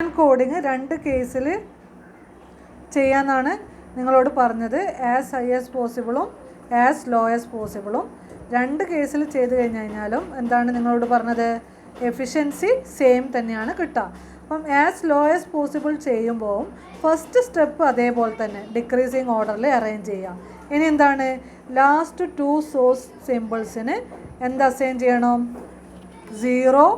Coding രണ്ട് കേസിൽ ചെയ്യാമെന്നാണ് നിങ്ങളോട് പറഞ്ഞത്. ആസ് ഹൈ ആസ് പോസിബിളും ആസ് ലോ ആസ് പോസിബിളും. രണ്ട് കേസിൽ ചെയ്ത് കഴിഞ്ഞാലും എന്താണ് നിങ്ങളോട് പറഞ്ഞത്, എഫിഷ്യൻസി സെയിം തന്നെയാണ് കിട്ടുക. അപ്പം ആസ് ലോ ആസ് പോസിബിൾ ചെയ്യുമ്പോൾ ഫസ്റ്റ് സ്റ്റെപ്പ് അതേപോലെ തന്നെ ഡിക്രീസിങ് ഓർഡറിൽ അറേഞ്ച് ചെയ്യുക. ഇനി എന്താണ്, ലാസ്റ്റ് 2 സോഴ്സ് സിമ്പിൾസിന് എന്ത് അസൈൻ ചെയ്യണം, 0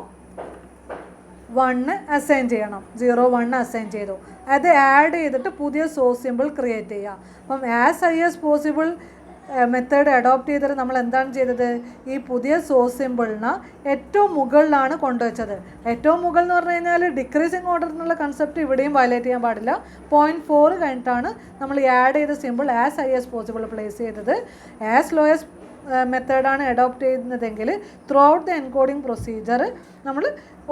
1 അസൈൻ ചെയ്യണം. 0 1 അസൈൻ ചെയ്തു. അത് ആഡ് ചെയ്തിട്ട് പുതിയ സോഴ്സ് സിമ്പിൾ ക്രിയേറ്റ് ചെയ്യുക. അപ്പം as high as possible method adopt ചെയ്തിട്ട് നമ്മൾ എന്താണ് ചെയ്തത്, ഈ പുതിയ സോഴ്സ് സിമ്പിളിന് ഏറ്റവും മുകളിലാണ് കൊണ്ടുവച്ചത്. ഏറ്റവും മുകളിൽ എന്ന് പറഞ്ഞു കഴിഞ്ഞാൽ ഡിക്രീസിങ് ഓർഡർ എന്നുള്ള കൺസെപ്റ്റ് ഇവിടെയും വയലേറ്റ് ചെയ്യാൻ പാടില്ല. 0.4 കഴിഞ്ഞിട്ടാണ് നമ്മൾ ഈ ആഡ് ചെയ്ത simple as high as possible place ചെയ്തത്. ആസ് ലോ ആസ് മെത്തേഡാണ് അഡോപ്റ്റ് ചെയ്യുന്നതെങ്കിൽ through out the encoding procedure നമ്മൾ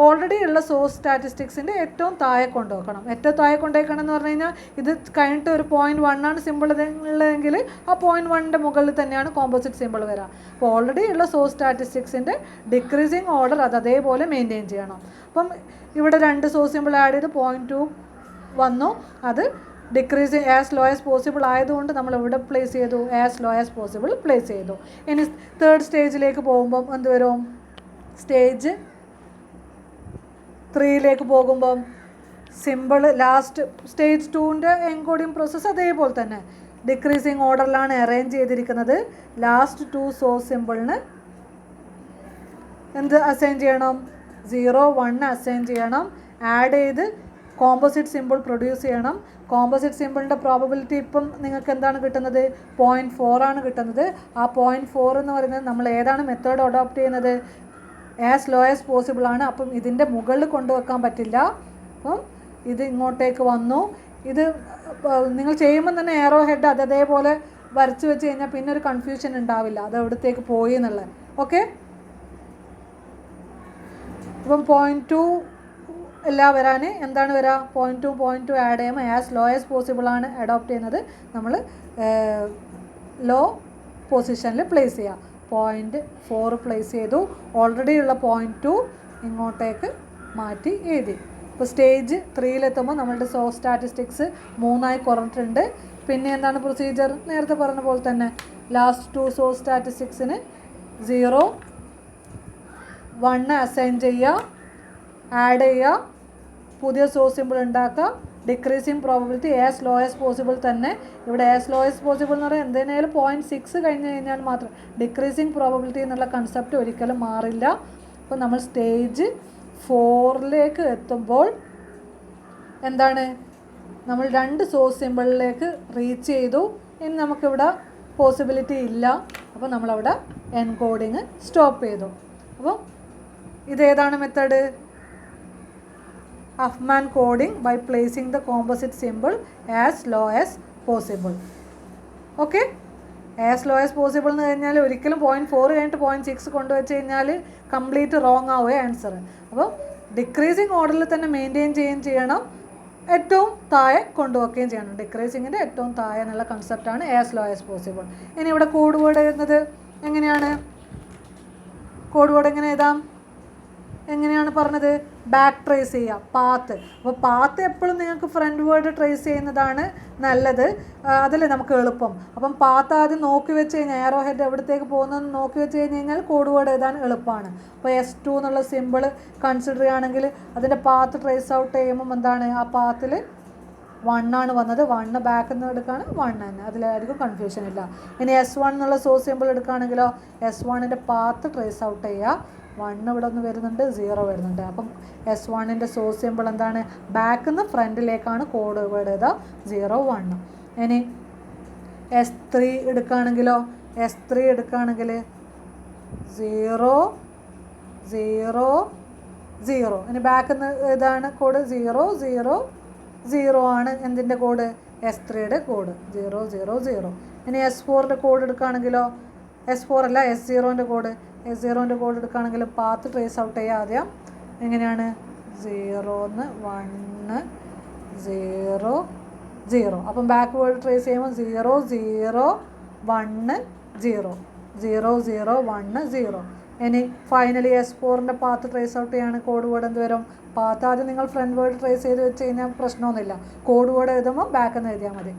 ഓൾറെഡി ഉള്ള സോഴ്സ് സ്റ്റാറ്റിസ്റ്റിക്സിൻ്റെ ഏറ്റവും താഴെ കൊണ്ടുവെക്കണം. ഏറ്റവും താഴെ കൊണ്ടുവയ്ക്കണം എന്ന് പറഞ്ഞു കഴിഞ്ഞാൽ ഇത് കഴിഞ്ഞിട്ട് ഒരു 0.1 ആണ് സിമ്പിൾ ഉള്ളതെങ്കിൽ ആ 0.1ൻ്റെ മുകളിൽ തന്നെയാണ് കോമ്പോസിറ്റ് സിമ്പിൾ വരിക. അപ്പോൾ ഓൾറെഡി ഉള്ള സോഴ്സ് സ്റ്റാറ്റിസ്റ്റിക്സിൻ്റെ ഡിക്രീസിങ് ഓർഡർ അത് അതേപോലെ മെയിൻറ്റെയിൻ ചെയ്യണം. അപ്പം ഇവിടെ 2 സോഴ്സ് സിമ്പിൾ ആഡ് ചെയ്ത് 0.2 വന്നു. അത് decreasing as low as possible ആയതുകൊണ്ട് നമ്മൾ ഇവിടെ പ്ലേസ് ചെയ്തു, as low as possible place ചെയ്തു. ഇനി തേർഡ് സ്റ്റേജിലേക്ക് പോകുമ്പം എന്ത് വരും, സ്റ്റേജ് 3ലേക്ക് പോകുമ്പം സിമ്പിൾ ലാസ്റ്റ് സ്റ്റേജ് 2ൻ്റെ എൻകോഡിങ് പ്രോസസ്സ് അതേപോലെ തന്നെ ഡിക്രീസിങ് ഓർഡറിലാണ് അറേഞ്ച് ചെയ്തിരിക്കുന്നത്. ലാസ്റ്റ് 2 സോഴ്സ് സിമ്പിളിന് എന്ത് അസൈൻ ചെയ്യണം, 0 1 അസൈൻ ചെയ്യണം. ആഡ് ചെയ്ത് കോമ്പോസിറ്റ് സിമ്പിൾ പ്രൊഡ്യൂസ് ചെയ്യണം. കോമ്പോസിറ്റ് സിമ്പിളിൻ്റെ പ്രോബബിലിറ്റി ഇപ്പം നിങ്ങൾക്ക് എന്താണ് കിട്ടുന്നത്, 0.4 ആണ് കിട്ടുന്നത്. ആ 0.4 എന്ന് പറയുന്നത് നമ്മൾ ഏതാണ് മെത്തേഡ് അഡോപ്റ്റ് ചെയ്യുന്നത്, ആസ് ലോ ആസ് പോസിബിൾ ആണ്. അപ്പം ഇതിൻ്റെ മുകളിൽ കൊണ്ടുവെക്കാൻ പറ്റില്ല. അപ്പം ഇത് ഇങ്ങോട്ടേക്ക് വന്നു. ഇത് നിങ്ങൾ ചെയ്യുമ്പോൾ തന്നെ എയറോ ഹെഡ് അതേപോലെ വരച്ച് വെച്ച് കഴിഞ്ഞാൽ പിന്നെ ഒരു കൺഫ്യൂഷൻ ഉണ്ടാവില്ല അത് എവിടത്തേക്ക് പോയി എന്നുള്ളത്. ഓക്കെ, ഇപ്പം 0.2 എല്ലാം വരാൻ എന്താണ് വരിക, 0.2 ആഡ് ചെയ്യുമ്പോൾ ആസ് ലോ ആസ് പോസിബിൾ ആണ് അഡോപ്റ്റ് ചെയ്യുന്നത്. നമ്മൾ ലോ പൊസിഷനിൽ പ്ലേസ് ചെയ്യുക. 0.4 പ്ലേസ് ചെയ്തു. ഓൾറെഡി ഉള്ള 0.2 ഇങ്ങോട്ടേക്ക് മാറ്റി എഴുതി. ഇപ്പോൾ സ്റ്റേജ് 3ലെത്തുമ്പോൾ നമ്മളുടെ സോഴ്സ് സ്റ്റാറ്റിസ്റ്റിക്സ് 3 കുറഞ്ഞിട്ടുണ്ട്. പിന്നെ എന്താണ് പ്രൊസീജിയർ, നേരത്തെ പറഞ്ഞ പോലെ തന്നെ ലാസ്റ്റ് 2 സോഴ്സ് സ്റ്റാറ്റിസ്റ്റിക്സിന് 0 1 അസൈൻ ചെയ്യുക, ആഡ് ചെയ്യുക, പുതിയ സോഴ്സ് സിമ്പിൾ ഉണ്ടാക്കുക. Decreasing probability as low as possible തന്നെ. ഇവിടെ ആസ് ലോ ആസ് പോസിബിൾ എന്ന് പറയുന്നത് എന്തിനേലും 0.6 കഴിഞ്ഞ് കഴിഞ്ഞാൽ മാത്രം ഡിക്രീസിങ് പ്രോബബിലിറ്റി എന്നുള്ള കൺസെപ്റ്റ് ഒരിക്കലും മാറില്ല. അപ്പോൾ നമ്മൾ സ്റ്റേജ് 4ലേക്ക് എത്തുമ്പോൾ എന്താണ്, നമ്മൾ 2 സോഴ്സ് സിമ്പിളിലേക്ക് റീച്ച് ചെയ്തു. ഇനി നമുക്കിവിടെ പോസിബിലിറ്റി ഇല്ല. അപ്പോൾ നമ്മളവിടെ എൻകോഡിങ് സ്റ്റോപ്പ് ചെയ്തു. അപ്പോൾ ഇതേതാണ് method, Huffman coding by placing the composite simple as low as possible. Okay, as low as possible എന്ന് കഴിഞ്ഞാൽ ഒരിക്കലും 0.4 കഴിഞ്ഞിട്ട് 0.6 കൊണ്ടുവച്ച് കഴിഞ്ഞാൽ കംപ്ലീറ്റ് റോങ് ആവുക ആൻസർ. അപ്പോൾ ഡിക്രീസിങ് ഓർഡറിൽ തന്നെ മെയിൻറ്റെയിൻ ചെയ്യുകയും ചെയ്യണം, ഏറ്റവും താഴെ കൊണ്ടുവയ്ക്കുകയും ചെയ്യണം. ഡിക്രീസിങ്ങിൻ്റെ ഏറ്റവും താഴെ എന്നുള്ള കൺസെപ്റ്റാണ് ആസ് ലോ ആസ് പോസിബിൾ. ഇനി ഇവിടെ കോഡ് വേർഡ് എഴുതുന്നത് എങ്ങനെയാണ്, കോഡ് വേർഡ് എങ്ങനെ എഴുതാം, എങ്ങനെയാണ് പറഞ്ഞത്, ബാക്ക് ട്രേസ് ചെയ്യുക, പാത്ത്. അപ്പോൾ പാത്ത് എപ്പോഴും നിങ്ങൾക്ക് ഫ്രണ്ട് വേർഡ് ട്രേസ് ചെയ്യുന്നതാണ് നല്ലത്, അതല്ലേ നമുക്ക് എളുപ്പം. അപ്പം പാത്ത് ആദ്യം നോക്കി വെച്ച് കഴിഞ്ഞാൽ എയറോ ഹെഡ് എവിടത്തേക്ക് പോകുന്നതെന്ന് നോക്കി വെച്ച് കഴിഞ്ഞ് കഴിഞ്ഞാൽ കോഡ് വേർഡ് എഴുതാൻ എളുപ്പമാണ്. അപ്പോൾ S2 എന്നുള്ള സിമ്പിൾ കൺസിഡർ ചെയ്യുകയാണെങ്കിൽ അതിൻ്റെ പാത്ത് ട്രേസ് ഔട്ട് ചെയ്യുമ്പം എന്താണ്, ആ പാത്തിൽ 1 ആണ് വന്നത്. 1 ബാക്കിൽ നിന്ന് എടുക്കുകയാണ് 1 തന്നെ, അതിലായിരിക്കും കൺഫ്യൂഷൻ ഇല്ല. ഇനി S1 എന്നുള്ള സോഴ്സ് സിമ്പിൾ എടുക്കുകയാണെങ്കിലോ S1ൻ്റെ പാത്ത് ട്രേസ് ഔട്ട് ചെയ്യുക. 1 ഇവിടെ ഒന്ന് വരുന്നുണ്ട്, 0 വരുന്നുണ്ട്. അപ്പം S1ൻ്റെ സോഴ്സ് സിമ്പിൾ എന്താണ്, ബാക്കിൽ നിന്ന് ഫ്രണ്ടിലേക്കാണ് കോഡ് വേർഡ് ചെയ്താൽ 0 1. ഇനി S3 എടുക്കുകയാണെങ്കിലോ S3 എടുക്കുകയാണെങ്കിൽ 0 0 0. ഇനി ബാക്കിൽ നിന്ന് ഇതാണ് കോഡ് 0 0 0 ആണ് എന്തിൻ്റെ കോഡ്, S3യുടെ കോഡ് 0 0 0. ഇനി S4ൻ്റെ കോഡ് എടുക്കുകയാണെങ്കിലോ S4 അല്ല S0ൻ്റെ കോഡ്, S0ൻ്റെ കോഡ് എടുക്കുകയാണെങ്കിൽ പാത്ത് ട്രേസ് ഔട്ട് ചെയ്യുക ആദ്യം. എങ്ങനെയാണ്, 0 1 0 0. അപ്പം ബാക്ക് വേർഡ് ട്രേസ് ചെയ്യുമ്പോൾ 0 0 1 0 0 0 1 0. ഇനി ഫൈനലി S4ൻ്റെ പാത്ത് ട്രേസ് ഔട്ട് ചെയ്യാണ് കോഡ് വേർഡ് എന്ത് വരും? പാത്ത് ആദ്യം നിങ്ങൾ ഫ്രണ്ട് വേർഡ് ട്രേസ് ചെയ്ത് വെച്ച് കഴിഞ്ഞാൽ പ്രശ്നമൊന്നുമില്ല. കോഡ് വേർഡ് എഴുതുമ്പോൾ ബാക്ക് എന്ന് എഴുതിയാൽ മതി.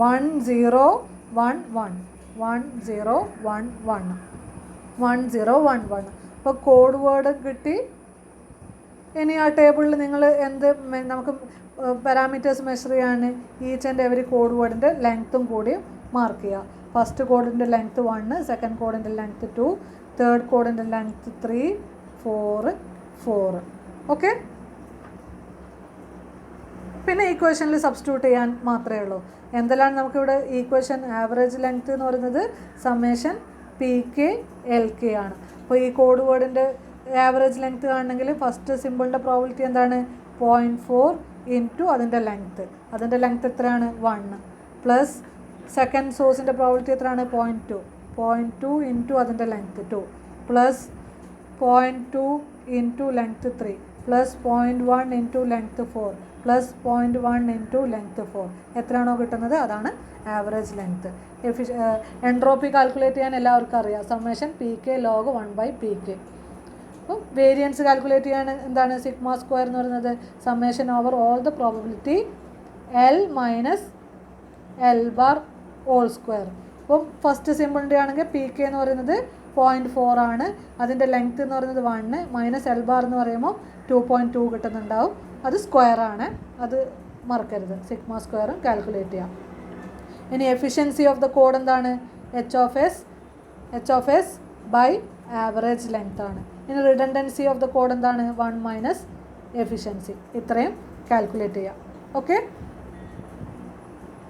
1011 അപ്പോൾ കോഡ് വേർഡ് കിട്ടി. ഇനി ആ ടേബിളിൽ നിങ്ങൾ എന്ത് നമുക്ക് പാരാമീറ്റേഴ്സ് മെഷർ ചെയ്യാണ് ഈച്ച് ആൻഡ് എവറി കോഡ് വേർഡിൻ്റെ ലെങ്ത്തും കൂടി മാർക്ക് ചെയ്യുക. ഫസ്റ്റ് കോഡിൻ്റെ ലെങ്ത്ത് 1, സെക്കൻഡ് കോഡിൻ്റെ ലെങ്ത്ത് 2, തേർഡ് കോഡിൻ്റെ ലെങ്ത്ത് 3, 4. ഓക്കെ, പിന്നെ ഈക്വേഷനിൽ സബ്സ്റ്റിറ്റ്യൂട്ട് ചെയ്യാൻ മാത്രമേ ഉള്ളൂ. എന്തെല്ലാം നമുക്കിവിടെ ഈക്വേഷൻ ആവറേജ് ലെങ്ത്ത് എന്ന് പറയുന്നത് സമ്മേഷൻ PK LK ആണ്. അപ്പോൾ ഈ കോഡ് വേർഡിൻ്റെ ആവറേജ് ലെങ്ത്ത് കാണണമെങ്കിൽ ഫസ്റ്റ് സിമ്പിളിൻ്റെ പ്രോബിലിറ്റി എന്താണ്? 0.4 ഇൻറ്റു അതിൻ്റെ ലെങ്ത്ത്. അതിൻ്റെ ലെങ്ത്ത് എത്രയാണ്? 1 പ്ലസ് സെക്കൻഡ് സോഴ്സിൻ്റെ പ്രോബിലിറ്റി എത്രയാണ്? 0.2 ഇൻറ്റു അതിൻ്റെ length 2 plus 0.2 into length 3 plus 0.1 into length 4 plus 0.1 into length 4. എത്രയാണോ കിട്ടുന്നത് അതാണ് ആവറേജ് ലെങ്ത്ത്. എൻട്രോപ്പി കാൽക്കുലേറ്റ് ചെയ്യാൻ എല്ലാവർക്കും അറിയാം. Summation PK log 1/PK. അപ്പോൾ വേരിയൻസ് കാൽക്കുലേറ്റ് ചെയ്യാൻ എന്താണ്? സിഗ്മ സ്ക്വയർ എന്ന് പറയുന്നത് summation over all the probability L minus L bar all square. അപ്പോൾ ഫസ്റ്റ് സിമ്പിളിൻ്റെ ആണെങ്കിൽ PK എന്ന് പറയുന്നത് 0.4 ആണ്. അതിൻ്റെ ലെങ്ത്ത് എന്ന് പറയുന്നത് 1 മൈനസ് L ബാർ എന്ന് പറയുമ്പോൾ 2.2 കിട്ടുന്നുണ്ടാവും. അത് സ്ക്വയറാണ്, അത് മറക്കരുത്. സിഗ്മ സ്ക്വയറും കാൽക്കുലേറ്റ് ചെയ്യാം. ഇനി എഫിഷ്യൻസി ഓഫ് ദ കോഡ് എന്താണ്? H ബൈ ആവറേജ് ലെങ്ത് ആണ്. ഇനി റിഡൻഡൻസി ഓഫ് ദ കോഡ് എന്താണ്? 1 മൈനസ് എഫിഷ്യൻസി. ഇത്രയും കാൽക്കുലേറ്റ് ചെയ്യാം. ഓക്കെ.